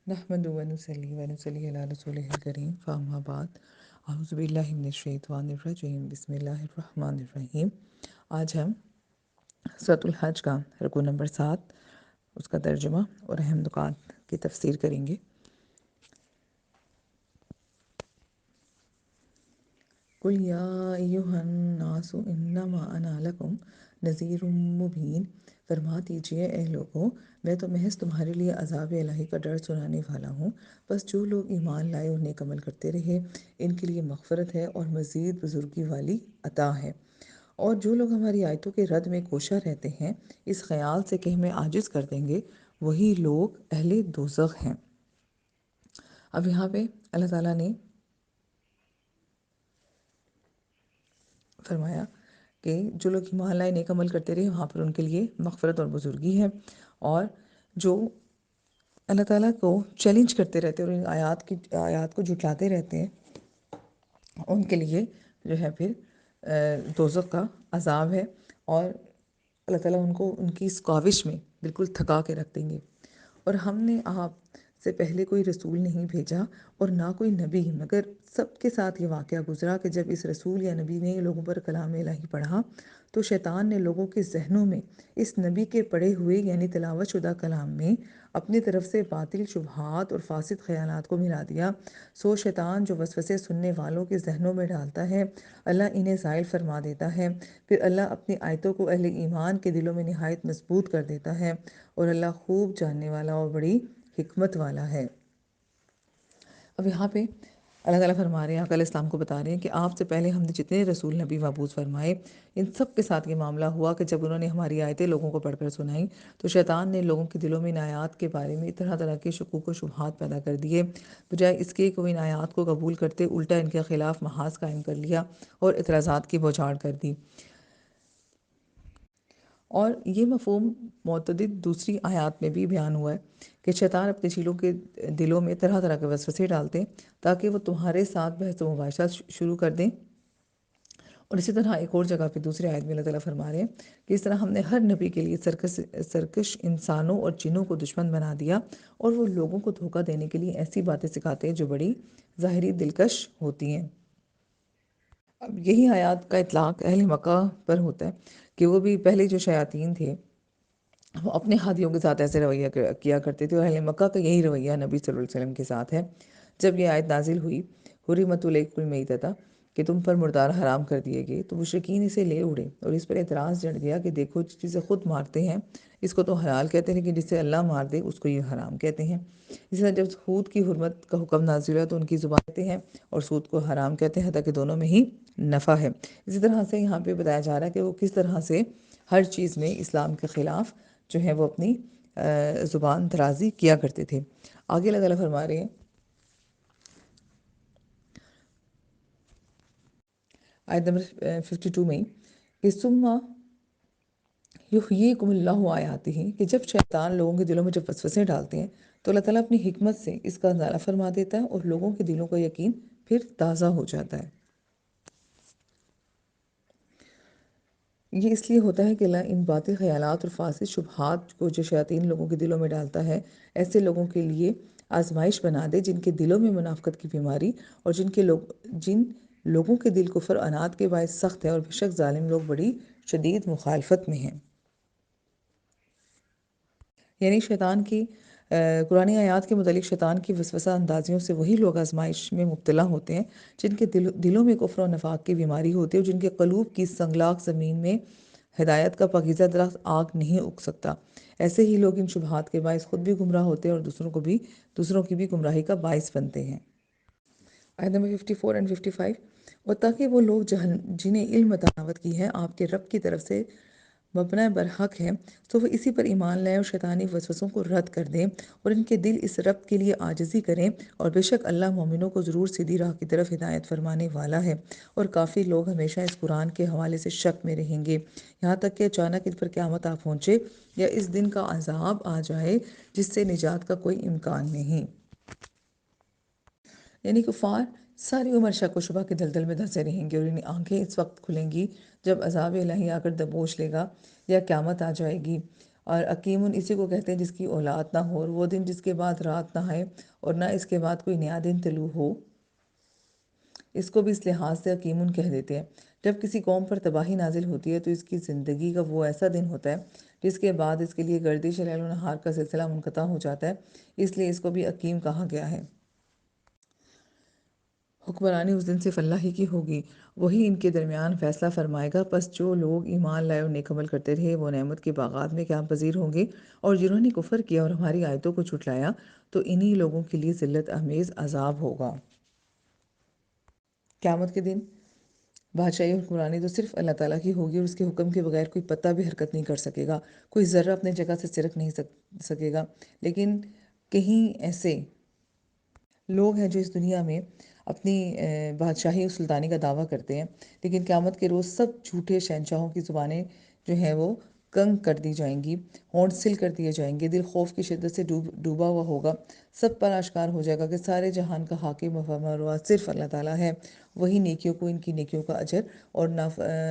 نحمد ونصلي علی رسولہ الکریم فاما بعد اعوذ باللہ من الشیطان الرجیم بسم اللہ الرحمن الرحیم۔ آج ہم سورۃ الحج کا رکوع نمبر 7 اس کا ترجمہ اور اہم نکات کی تفسیر کریں گے۔ قل یا ایھا الناس انما انا لکم نذیر مبین، فرما دیجئے اے لوگوں، میں تو محض تمہارے لیے عذاب الہی کا ڈر سنانے والا ہوں۔ بس جو لوگ ایمان لائے اور نیک عمل کرتے رہے ان کے لیے مغفرت ہے اور مزید بزرگی والی عطا ہے، اور جو لوگ ہماری آیتوں کے رد میں کوشاں رہتے ہیں اس خیال سے کہ ہمیں عاجز کر دیں گے، وہی لوگ اہل دوزخ ہیں۔ اب یہاں پہ اللہ تعالیٰ نے فرمایا کہ جو لوگ ایمان لائے نیک عمل کرتے رہے وہاں پر ان کے لیے مغفرت اور بزرگی ہے، اور جو اللہ تعالیٰ کو چیلنج کرتے رہتے اور ان آیات کو جھٹلاتے رہتے ہیں ان کے لیے جو ہے پھر دوزخ کا عذاب ہے، اور اللہ تعالیٰ ان کو ان کی اس کاوش میں بالکل تھکا کے رکھ دیں گے۔ اور ہم نے آپ سے پہلے کوئی رسول نہیں بھیجا اور نہ کوئی نبی، مگر سب کے ساتھ یہ واقعہ گزرا کہ جب اس رسول یا نبی نے لوگوں پر کلام الہی پڑھا تو شیطان نے لوگوں کے ذہنوں میں اس نبی کے پڑھے ہوئے یعنی تلاوت شدہ کلام میں اپنی طرف سے باطل شبہات اور فاسد خیالات کو ملا دیا۔ سو شیطان جو وسوسے سننے والوں کے ذہنوں میں ڈالتا ہے اللہ انہیں زائل فرما دیتا ہے، پھر اللہ اپنی آیتوں کو اہل ایمان کے دلوں میں نہایت مضبوط کر دیتا ہے، اور اللہ خوب جاننے والا اور بڑی حکمت والا ہے۔ اب یہاں پہ اللہ تعالیٰ فرما رہے ہیں، آقا علیہ السلام کو بتا رہے ہیں کہ آپ سے پہلے ہم نے جتنے رسول نبی مبعوث فرمائے ان سب کے ساتھ یہ معاملہ ہوا کہ جب انہوں نے ہماری آیتیں لوگوں کو پڑھ کر سنائیں تو شیطان نے لوگوں کے دلوں میں ان آیات کے بارے میں طرح طرح کے شکوک و شبہات پیدا کر دیے، بجائے اس کے کہ وہ ان آیات کو قبول کرتے الٹا ان کے خلاف محاذ قائم کر لیا اور اعتراضات کی بوچھاڑ کر دی۔ اور یہ مفہوم متعدد دوسری آیات میں بھی بیان ہوا ہے کہ شیطان اپنے چیلوں کے دلوں میں طرح طرح کے وسوسے ڈالتے تاکہ وہ تمہارے ساتھ بحث و مباحثہ شروع کر دیں۔ اور اسی طرح ایک اور جگہ پہ دوسری آیت میں اللہ تعالیٰ فرما رہے ہیں کہ اس طرح ہم نے ہر نبی کے لیے سرکش انسانوں اور جنوں کو دشمن بنا دیا، اور وہ لوگوں کو دھوکہ دینے کے لیے ایسی باتیں سکھاتے ہیں جو بڑی ظاہری دلکش ہوتی ہیں۔ اب یہی آیات کا اطلاق اہل مکہ پر ہوتا ہے کہ وہ بھی پہلے جو شیاطین تھے وہ اپنے ہادیوں کے ساتھ ایسے رویہ کیا کرتے تھے، اور اہل مکہ کا یہی رویہ نبی صلی اللہ علیہ وسلم کے ساتھ ہے۔ جب یہ آیت نازل ہوئی حرمت علیکم المیتۃ کہ تم پر مردار حرام کر دیے گئے، تو مشرکین اسے لے اڑے اور اس پر اعتراض جڑ گیا کہ دیکھو جسے خود مارتے ہیں اس کو تو حلال کہتے ہیں، لیکن جسے اللہ مار دے اس کو یہ حرام کہتے ہیں۔ اسی طرح جب سود کی حرمت کا حکم نازل ہوا تو ان کی زبان کہتے ہیں اور سود کو حرام کہتے ہیں، تاکہ دونوں میں ہی نفع ہے۔ اسی طرح سے یہاں پہ بتایا جا رہا ہے کہ وہ کس طرح سے ہر چیز میں اسلام کے خلاف جو ہے وہ اپنی زبان درازی کیا کرتے تھے۔ آگے اللہ تعالیٰ فرما رہے ہیں آیت نمبر 52 میں کہ ثم یحییکم اللہ آیاتہ، کہ جب شیطان لوگوں کے دلوں میں جب وسوسے ڈالتے ہیں تو اللہ تعالیٰ اپنی حکمت سے اس کا ازالہ فرما دیتا ہے اور لوگوں کے دلوں کا یقین پھر تازہ ہو جاتا ہے۔ یہ اس لیے ہوتا ہے کہ اللہ ان باطل خیالات اور فاسد شبہات کو جو شیاطین لوگوں کے دلوں میں ڈالتا ہے ایسے لوگوں کے لیے آزمائش بنا دے جن کے دلوں میں منافقت کی بیماری اور جن لوگوں کے دل کفر و عناد کے باعث سخت ہے، اور بے شک ظالم لوگ بڑی شدید مخالفت میں ہیں۔ یعنی شیطان کی قرآن آیات کے متعلق شیطان کی وسوسہ اندازیوں سے وہی لوگ آزمائش میں مبتلا ہوتے ہیں جن کے دلوں میں کفر و نفاق کی بیماری ہوتی ہے، اور جن کے قلوب کی سنگلاخ زمین میں ہدایت کا پاکیزہ درخت آگ نہیں اگ سکتا۔ ایسے ہی لوگ ان شبہات کے باعث خود بھی گمراہ ہوتے ہیں اور دوسروں کی بھی گمراہی کا باعث بنتے ہیں۔ آیت نمبر 54 اور 55، اور تاکہ وہ لوگ جنہیں علم دعوت کی ہے آپ کے رب کی طرف سے مبنی برحق ہے تو وہ اسی پر ایمان لائیں اور شیطانی وسوسوں کو رد کر دیں اور ان کے دل اس رب کے لیے عاجزی کریں، اور بے شک اللہ مومنوں کو ضرور سیدھی راہ کی طرف ہدایت فرمانے والا ہے۔ اور کافی لوگ ہمیشہ اس قرآن کے حوالے سے شک میں رہیں گے یہاں تک کہ اچانک ان پر قیامت آ پہنچے یا اس دن کا عذاب آ جائے جس سے نجات کا کوئی امکان نہیں۔ یعنی کفار ساری عمر شک و شبہ کے دلدل میں دھنسے رہیں گے، اور انہیں آنکھیں اس وقت کھلیں گی جب عذاب الہی آ کر دبوچ لے گا یا قیامت آ جائے گی، اور اکیمن اسی کو کہتے ہیں جس کی اولاد نہ ہو، اور وہ دن جس کے بعد رات نہ آئے اور نہ اس کے بعد کوئی نیا دن طلوع ہو، اس کو بھی اس لحاظ سے حکیمن کہہ دیتے ہیں۔ جب کسی قوم پر تباہی نازل ہوتی ہے تو اس کی زندگی کا وہ ایسا دن ہوتا ہے جس کے بعد اس کے لیے گردش لیل و نہار کا سلسلہ منقطع ہو جاتا ہے، اس لیے اس کو بھی حکیم کہا گیا ہے۔ حکمرانی اس دن صرف اللہ ہی کی ہوگی، وہی ان کے درمیان فیصلہ فرمائے گا۔ پس جو لوگ ایمان لائے اور نیک عمل کرتے رہے وہ نعمت کے باغات میں قیام پذیر ہوں گے، اور جنہوں نے کفر کیا اور ہماری آیتوں کو جھٹلایا تو انہی لوگوں کے لیے ذلت آمیز عذاب ہوگا۔ قیامت کے دن بادشاہی اور حکمرانی تو صرف اللہ تعالیٰ کی ہوگی، اور اس کے حکم کے بغیر کوئی پتہ بھی حرکت نہیں کر سکے گا، کوئی ذرہ اپنے جگہ سے سرک نہیں سکے گا۔ لیکن کہیں ایسے لوگ ہیں جو اس دنیا میں اپنی بادشاہی اور سلطانی کا دعویٰ کرتے ہیں، لیکن قیامت کے روز سب جھوٹے شہنشاہوں کی زبانیں جو ہیں وہ کنگ کر دی جائیں گی، ہونٹ سل کر دیے جائیں گے، دل خوف کی شدت سے ڈوبا ہوا ہوگا۔ سب پر آشکار ہو جائے گا کہ سارے جہان کا حاکم و فرمانروا صرف اللہ تعالیٰ ہے، وہی نیکیوں کو ان کی نیکیوں کا اجر اور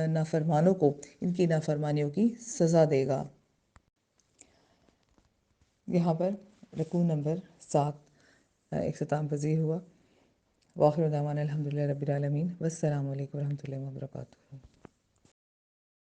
نافرمانوں کو ان کی نافرمانیوں کی سزا دے گا۔ یہاں پر رکوع نمبر 7 اختتام پذیر ہوا۔ وآخر دعوانا الحمدللہ رب العالمین، والسلام علیکم ورحمۃ اللہ وبرکاتہ۔